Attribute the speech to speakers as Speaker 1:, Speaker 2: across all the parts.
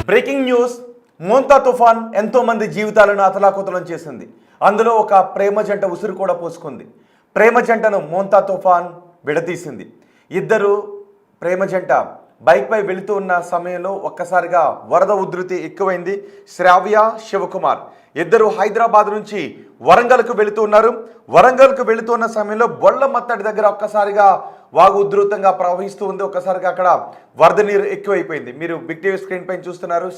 Speaker 1: Breaking news. Montha తుఫాన్ ఎంతో మంది జీవితాలను అతలాకుతలం చేసింది. అందులో ఒక ప్రేమ జంట ఉసురు కూడా పోసుకుంది. ప్రేమ జంటను మోంతా తుఫాన్ విడదీసింది. ఇద్దరు ప్రేమ జంట బైక్పై వెళుతూ ఉన్న సమయంలో ఒక్కసారిగా వరద ఉధృతి ఎక్కువైంది. శ్రావ్య, శివకుమార్ ఇద్దరు హైదరాబాద్ నుంచి వరంగల్కు వెళుతూ ఉన్నారు. వరంగల్కు వెళుతున్న సమయంలో బొళ్ళ మత్తడి దగ్గర ఒక్కసారిగా వాగు ఉధృతంగా ప్రవహిస్తూ ఉంది. ఒక్కసారిగా అక్కడ వరద నీరు ఎక్కువైపోయింది. మీరు బిగ్ టీవీ స్క్రీన్ పైన చూస్తున్నారు.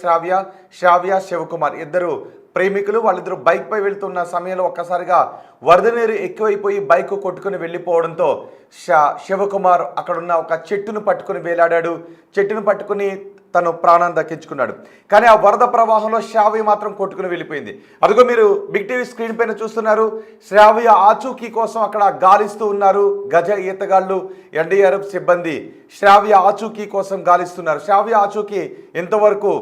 Speaker 1: శ్రావ్య, శివకుమార్ ఇద్దరు ప్రేమికులు. వాళ్ళిద్దరు బైక్పై వెళుతున్న సమయంలో ఒక్కసారిగా వరద నీరు ఎక్కువైపోయి బైక్ కొట్టుకుని వెళ్ళిపోవడంతో శివకుమార్ అక్కడున్న ఒక చెట్టును పట్టుకుని వేలాడాడు. చెట్టును పట్టుకుని తను ప్రాణాన్ని దక్కించుకున్నాడు. కానీ ఆ వరద ప్రవాహంలో శ్రావ్య మాత్రం కొట్టుకుని వెళ్ళిపోయింది. అదిగో మీరు బిగ్ టీవీ స్క్రీన్ పైన చూస్తున్నారు. శ్రావ్య ఆచూకీ కోసం అక్కడ గాలిస్తూ ఉన్నారు. గజ ఈతగాళ్ళు, ఎన్డీఆర్ఎఫ్ సిబ్బంది శ్రావ్య ఆచూకీ కోసం గాలిస్తున్నారు. శ్రావ్య ఆచూకీ ఇంతవరకు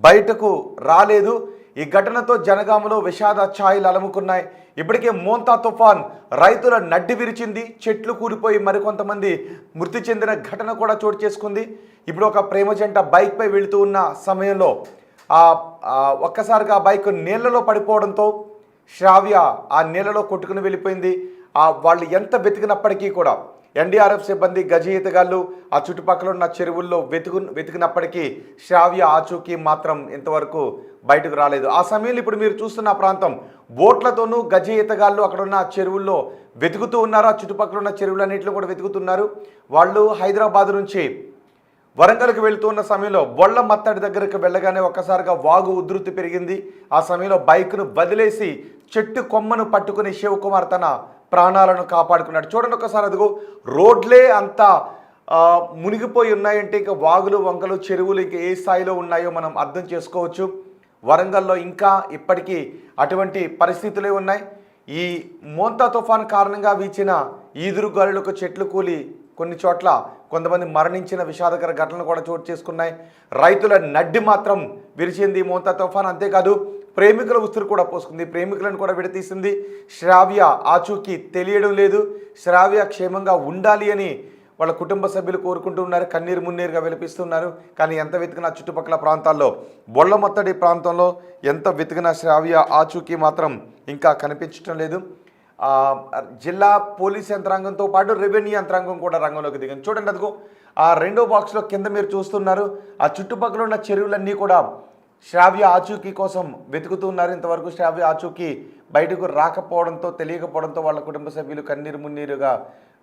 Speaker 1: బయటకు రాలేదు. ఈ ఘటనతో జనగామలో విషాద ఛాయలు అలముకున్నాయి. ఇప్పటికే మోంతా తుఫాన్ రైతుల నడ్డి విరిచింది. చెట్లు కూలిపోయి మరికొంతమంది మృతి చెందిన ఘటన కూడా చోటు చేసుకుంది. ఇప్పుడు ఒక ప్రేమ జంట బైక్పై వెళుతూ ఉన్న సమయంలో ఒక్కసారిగా బైక్ నీళ్లలో పడిపోవడంతో శ్రావ్య ఆ నీళ్లలో కొట్టుకుని వెళ్ళిపోయింది. వాళ్ళు ఎంత వెతికినప్పటికీ కూడా ఎన్డీఆర్ఎఫ్ సిబ్బంది, గజ ఈతగాళ్ళు ఆ చుట్టుపక్కల ఉన్న చెరువుల్లో వెతికినప్పటికీ శ్రావ్య ఆచూకీ మాత్రం ఇంతవరకు బయటకు రాలేదు. ఆ సమయంలో ఇప్పుడు మీరు చూస్తున్న ప్రాంతం బోట్లతోనూ గజ ఈతగాళ్ళు అక్కడ ఉన్న చెరువుల్లో వెతుకుతూ ఉన్నారు. ఆ చుట్టుపక్కల ఉన్న చెరువులన్నింటిలో కూడా వెతుకుతున్నారు. వాళ్ళు హైదరాబాద్ నుంచి వరంగల్కి వెళుతున్న సమయంలో బొళ్ళ మత్తడి దగ్గరకు వెళ్ళగానే ఒక్కసారిగా వాగు ఉధృతి పెరిగింది. ఆ సమయంలో బైక్ను వదిలేసి చెట్టు కొమ్మను పట్టుకుని శివకుమార్ తన ప్రాణాలను కాపాడుకున్నాడు. చూడండి ఒకసారి, అదిగో రోడ్లే అంతా మునిగిపోయి ఉన్నాయంటే ఇంకా వాగులు, వంకలు, చెరువులు ఇంకా ఏ స్థాయిలో ఉన్నాయో మనం అర్థం చేసుకోవచ్చు. వరంగల్లో ఇంకా ఇప్పటికీ అటువంటి పరిస్థితులే ఉన్నాయి. ఈ మోంతా తుఫాన్ కారణంగా వీచిన ఈదురుగాలులకు చెట్లు కూలి కొన్ని చోట్ల కొంతమంది మరణించిన విషాదకర ఘటనలు కూడా చోటు చేసుకున్నాయి. రైతుల నడ్డి మాత్రం విరిచింది మోంతా తుఫాన్. అంతేకాదు ప్రేమికుల ఉసురు కూడా పోసుకుంది. ప్రేమికులను కూడా విడతీసింది. శ్రావ్య ఆచూకీ తెలియడం లేదు. శ్రావ్య క్షేమంగా ఉండాలి అని వాళ్ళ కుటుంబ సభ్యులు కోరుకుంటూ ఉన్నారు. కన్నీరు మున్నీరుగా విలపిస్తున్నారు. కానీ ఎంత వెతికినా చుట్టుపక్కల ప్రాంతాల్లో బొళ్ళమత్తడి ప్రాంతంలో ఎంత వెతికినా శ్రావ్య ఆచూకీ మాత్రం ఇంకా కనిపించడం లేదు. జిల్లా పోలీస్ యంత్రాంగంతో పాటు రెవెన్యూ యంత్రాంగం కూడా రంగంలోకి దిగింది. చూడండి, అదిగో ఆ రెండో బాక్స్లో కింద మీరు చూస్తున్నారు. ఆ చుట్టుపక్కల ఉన్న చెరువులన్నీ కూడా శ్రావ్య ఆచూకీ కోసం వెతుకుతున్నారు. ఇంతవరకు శ్రావ్య ఆచూకీ బయటకు రాకపోవడంతో, తెలియకపోవడంతో వాళ్ళ కుటుంబ సభ్యులు కన్నీరు మున్నీరుగా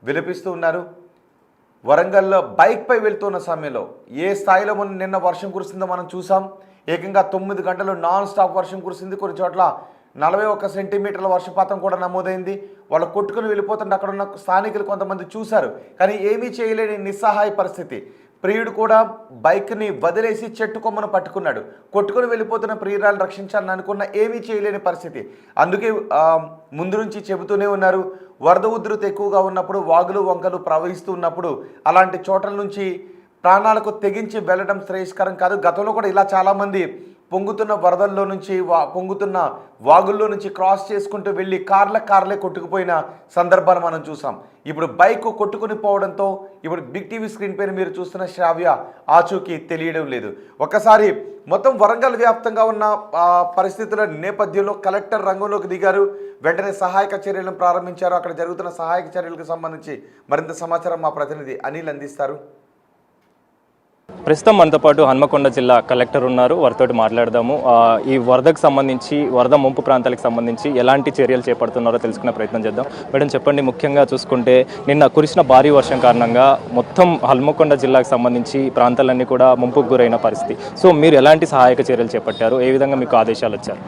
Speaker 1: విలపిస్తూ ఉన్నారు. వరంగల్లో బైక్పై వెళ్తున్న సమయంలో ఏ స్థాయిలో నిన్న వర్షం కురిసిందో మనం చూసాం. ఏకంగా 9 గంటలు నాన్ స్టాప్ వర్షం కురిసింది. కొన్ని చోట్ల 41 సెంటీమీటర్ల వర్షపాతం కూడా నమోదైంది. వాళ్ళు కొట్టుకుని వెళ్ళిపోతుంటే అక్కడ ఉన్న స్థానికులు కొంతమంది చూశారు. కానీ ఏమీ చేయలేని నిస్సహాయ పరిస్థితి. ప్రియుడు కూడా బైక్ని వదిలేసి చెట్టు కొమ్మను పట్టుకున్నాడు. కొట్టుకుని వెళ్ళిపోతున్న ప్రియురాలను రక్షించాలని అనుకున్న ఏమీ చేయలేని పరిస్థితి. అందుకే ముందు నుంచి చెబుతూనే ఉన్నారు, వరద ఉధృతి ఎక్కువగా ఉన్నప్పుడు, వాగులు వంకలు ప్రవహిస్తూ ఉన్నప్పుడు అలాంటి చోట్ల నుంచి ప్రాణాలకు తెగించి వెళ్ళడం శ్రేయస్కరం కాదు. గతంలో కూడా ఇలా చాలామంది పొంగుతున్న వరదల్లో నుంచి, పొంగుతున్న వాగుల్లో నుంచి క్రాస్ చేసుకుంటూ వెళ్ళి కార్లే కొట్టుకుపోయిన సందర్భాన్ని మనం చూసాం. ఇప్పుడు బైక్ కొట్టుకుని పోవడంతో ఇప్పుడు బిగ్ టీవీ స్క్రీన్ పైన మీరు చూస్తున్న శ్రావ్య ఆచూకీ తెలియడం లేదు. ఒక్కసారి మొత్తం వరంగల్ వ్యాప్తంగా ఉన్న పరిస్థితుల నేపథ్యంలో కలెక్టర్ రంగంలోకి దిగారు. వెంటనే సహాయక చర్యలను ప్రారంభించారు. అక్కడ జరుగుతున్న సహాయక చర్యలకు సంబంధించి మరింత సమాచారం మా ప్రతినిధి అనిల్ అందిస్తారు.
Speaker 2: ప్రస్తుతం మనతో పాటు హన్మకొండ జిల్లా కలెక్టర్ ఉన్నారు. వారితో మాట్లాడదాము. ఈ వరదకు సంబంధించి, వరద ముంపు ప్రాంతాలకు సంబంధించి ఎలాంటి చర్యలు చేపడుతున్నారో తెలుసుకునే ప్రయత్నం చేద్దాం. మేడం చెప్పండి, ముఖ్యంగా చూసుకుంటే నిన్న కురిసిన భారీ వర్షం కారణంగా మొత్తం హన్మకొండ జిల్లాకు సంబంధించి ప్రాంతాలన్నీ కూడా ముంపుకు గురైన పరిస్థితి. సో మీరు ఎలాంటి సహాయక చర్యలు చేపట్టారు? ఏ విధంగా మీకు ఆదేశాలు వచ్చారు?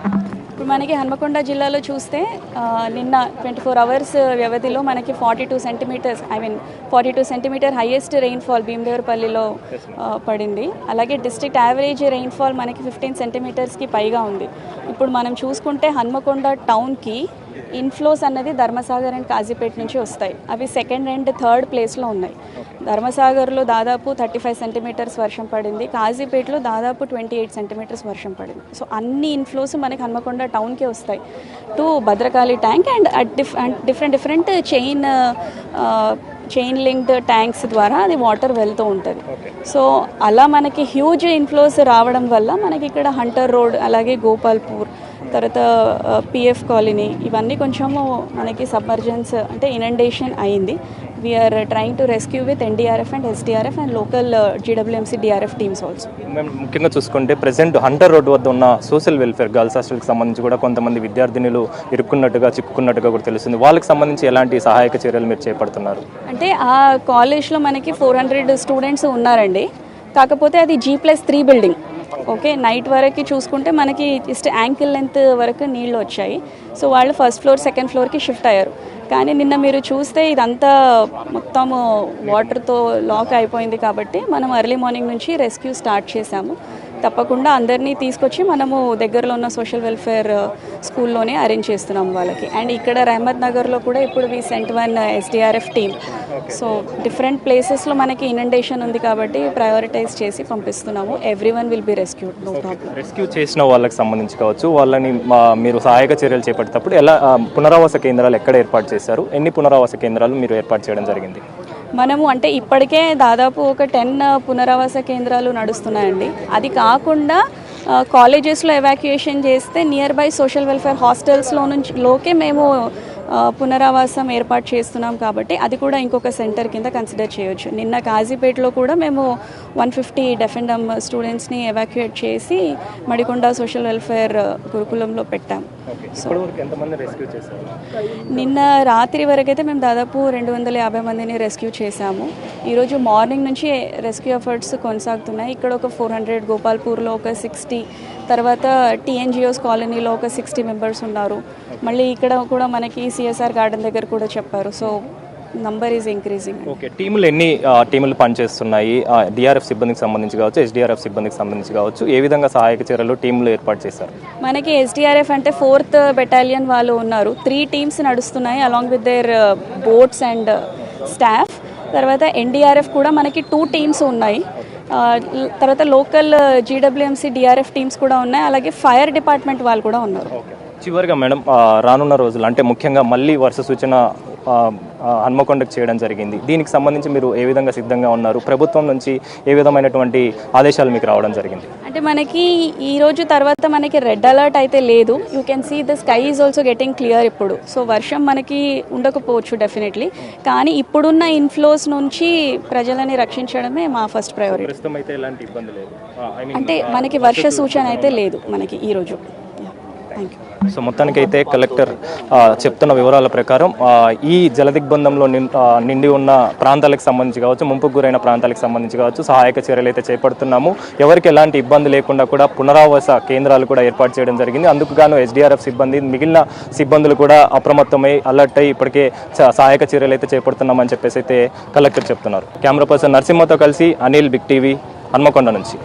Speaker 3: ఇప్పుడు మనకి హన్మకొండ జిల్లాలో చూస్తే నిన్న 24 అవర్స్ వ్యవధిలో మనకి 42 సెంటీమీటర్ హైయెస్ట్ రెయిన్ఫాల్ భీమదేవరపల్లిలో పడింది. అలాగే డిస్ట్రిక్ట్ యావరేజ్ రెయిన్ఫాల్ మనకి 15 సెంటీమీటర్స్కి పైగా ఉంది. ఇప్పుడు మనం చూసుకుంటే హన్మకొండ టౌన్కి ఇన్ఫ్లోస్ అన్నది ధర్మసాగర్ అండ్ కాజీపేట నుంచి వస్తాయి. అవి సెకండ్ అండ్ థర్డ్ ప్లేస్లో ఉన్నాయి. ధర్మసాగర్లో దాదాపు 35 సెంటీమీటర్స్ వర్షం పడింది. కాజీపేటలో దాదాపు 28 సెంటీమీటర్స్ వర్షం పడింది. సో అన్ని ఇన్ఫ్లోస్ మనకి హన్మకొండ టౌన్కే వస్తాయి to Bhadrakali tank and different chain chain linked tanks ద్వారా అది వాటర్ వెళ్తూ ఉంటుంది. సో అలా మనకి హ్యూజ్ ఇన్ఫ్లోస్ రావడం వల్ల మనకి ఇక్కడ హంటర్ రోడ్, అలాగే గోపాల్పూర్, తర్వాత పిఎఫ్ కాలనీ, ఇవన్నీ కొంచెము మనకి సబ్మర్జెన్స్ అంటే ఇనండేషన్ అయింది. We are trying to rescue with NDRF and SDRF and local GWMC DRF teams also.
Speaker 2: మేము ముఖ్యంగా చూసుకుంటే ప్రెసెంట్ హంటర్ రోడ్ వద్ద ఉన్న సోషల్ వెల్ఫేర్ గర్ల్స్ హాస్టల్కి సంబంధించి కూడా కొంతమంది విద్యార్థినులు చిక్కుకున్నట్టుగా కూడా తెలుస్తుంది. వాళ్ళకి సంబంధించి ఎలాంటి సహాయక చర్యలు మీరు చేపడుతున్నారు?
Speaker 3: అంటే ఆ కాలేజ్లో మనకి 400 స్టూడెంట్స్ ఉన్నారండి. కాకపోతే అది G+3 బిల్డింగ్. ఓకే, నైట్ వరకు చూసుకుంటే మనకి జస్ట్ యాంకిల్ లెంత్ వరకు నీళ్ళు వచ్చాయి. సో వాళ్ళు ఫస్ట్ ఫ్లోర్, సెకండ్ ఫ్లోర్కి షిఫ్ట్ అయ్యారు. కానీ నిన్న మీరు చూస్తే ఇదంతా మొత్తము వాటర్తో లాక్ అయిపోయింది. కాబట్టి మనం ఎర్లీ మార్నింగ్ నుంచి రెస్క్యూ స్టార్ట్ చేశాము. తప్పకుండా అందరినీ తీసుకొచ్చి మనము దగ్గరలో ఉన్న సోషల్ వెల్ఫేర్ స్కూల్లోనే అరేంజ్ చేస్తున్నాం వాళ్ళకి. అండ్ ఇక్కడ రహమత్ నగర్లో కూడా ఇప్పుడు we sent 1 SDRF team. So different ప్లేసెస్లో మనకి ఇనండేషన్ ఉంది కాబట్టి ప్రయారిటైజ్ చేసి పంపిస్తున్నాము. Everyone will be rescued, no problem.
Speaker 2: Rescue చేసిన వాళ్ళకి సంబంధించి కావచ్చు, వాళ్ళని మీరు సహాయక చర్యలు చేపట్టేటప్పుడు ఎలా పునరావాస కేంద్రాలు ఎక్కడ ఏర్పాటు చేశారు? ఎన్ని పునరావాస కేంద్రాలు మీరు ఏర్పాటు చేయడం జరిగింది?
Speaker 3: మనము అంటే ఇప్పటికే దాదాపు ఒక 10 పునరావాస కేంద్రాలు నడుస్తున్నాయండి. అది కాకుండా కాలేజెస్లో ఎవాక్యుయేషన్ చేస్తే నియర్ బై సోషల్ వెల్ఫేర్ హాస్టల్స్లోకే మేము పునరావాసం ఏర్పాటు చేస్తున్నాం. కాబట్టి అది కూడా ఇంకొక సెంటర్ కింద కన్సిడర్ చేయొచ్చు. నిన్న కాజీపేటలో కూడా మేము 150 డెఫెండమ్ స్టూడెంట్స్ని ఎవాక్యుయేట్ చేసి మడికొండ సోషల్ వెల్ఫేర్ గురుకులంలో పెట్టాం. నిన్న రాత్రి వరకైతే మేము దాదాపు 250 మందిని రెస్క్యూ చేశాము. ఈరోజు మార్నింగ్ నుంచి రెస్క్యూ ఎఫర్ట్స్ కొనసాగుతున్నాయి. ఇక్కడ ఒక 400, గోపాల్పూర్లో ఒక 60, తర్వాత టీఎన్జిఓస్ కాలనీలో ఒక 60 మెంబర్స్ ఉన్నారు. మళ్ళీ ఇక్కడ కూడా మనకి సిఎస్ఆర్ గార్డెన్ దగ్గర కూడా చెప్పారు. So number is increasing.
Speaker 2: Okay, టీములు ఎన్ని టీములు పనిచేస్తున్నాయి? డిఆర్ఎఫ్ సిబ్బందికి సంబంధించి కావచ్చు, ఎస్డీఆర్ఎఫ్ సిబ్బందికి సంబంధించి కావచ్చు, ఏ విధంగా సహాయక చర్యలు టీములు ఏర్పాటు చేశారు?
Speaker 3: మనకి ఎస్డీఆర్ఎఫ్ అంటే 4th బెటాలియన్ వాళ్ళు ఉన్నారు. 3 టీమ్స్ నడుస్తున్నాయి along with their boats and staff. తర్వాత ఎన్డీఆర్ఎఫ్ కూడా మనకి 2 టీమ్స్ ఉన్నాయి. తర్వాత లోకల్ జీడబ్ల్యూఎంసీ డిఆర్ఎఫ్ టీమ్స్ కూడా ఉన్నాయి. అలాగే ఫైర్ డిపార్ట్మెంట్ వాళ్ళు కూడా ఉన్నారు.
Speaker 2: చివరిగా మేడం, రానున్న రోజులు అంటే ముఖ్యంగా మళ్ళీ వర్ష సూచన హన్మకొండకు చేయడం జరిగింది. దీనికి సంబంధించి మీరు ఏ విధంగా సిద్ధంగా ఉన్నారు? ప్రభుత్వం నుంచి ఏ విధమైనటువంటి ఆదేశాలు మీకు రావడం జరిగింది?
Speaker 3: అంటే మనకి ఈ రోజు తర్వాత మనకి రెడ్ అలర్ట్ అయితే లేదు. You can see the sky is also getting clear ఇప్పుడు. సో వర్షం మనకి ఉండకపోవచ్చు డెఫినెట్లీ, కానీ ఇప్పుడున్న ఇన్ఫ్లోస్ నుంచి ప్రజలని రక్షించడమే మా ఫస్ట్ ప్రయారిటీ.
Speaker 2: ప్రస్తుతం అయితే ఎలాంటి ఇబ్బంది లేదు
Speaker 3: అంటే మనకి వర్ష సూచన అయితే లేదు మనకి ఈరోజు. Thank you.
Speaker 2: సో మొత్తానికైతే కలెక్టర్ చెప్తున్న వివరాల ప్రకారం ఈ జలదిగ్బంధంలో నిండి ఉన్న ప్రాంతాలకు సంబంధించి కావచ్చు, ముంపుకు గురైన ప్రాంతాలకు సంబంధించి కావచ్చు, సహాయక చర్యలు అయితే చేపడుతున్నాము. ఎవరికి ఎలాంటి ఇబ్బంది లేకుండా కూడా పునరావాస కేంద్రాలు కూడా ఏర్పాటు చేయడం జరిగింది. అందుకు గాను ఎస్డీఆర్ఎఫ్ సిబ్బంది, మిగిలిన సిబ్బందులు కూడా అప్రమత్తమై అలర్ట్ అయ్యి ఇప్పటికే సహాయక చర్యలు అయితే చేపడుతున్నామని చెప్పేసి అయితే కలెక్టర్ చెప్తున్నారు. కెమెరా పర్సన్ నరసింహతో కలిసి అనిల్, బిగ్ టీవీ, హన్మకొండ నుంచి.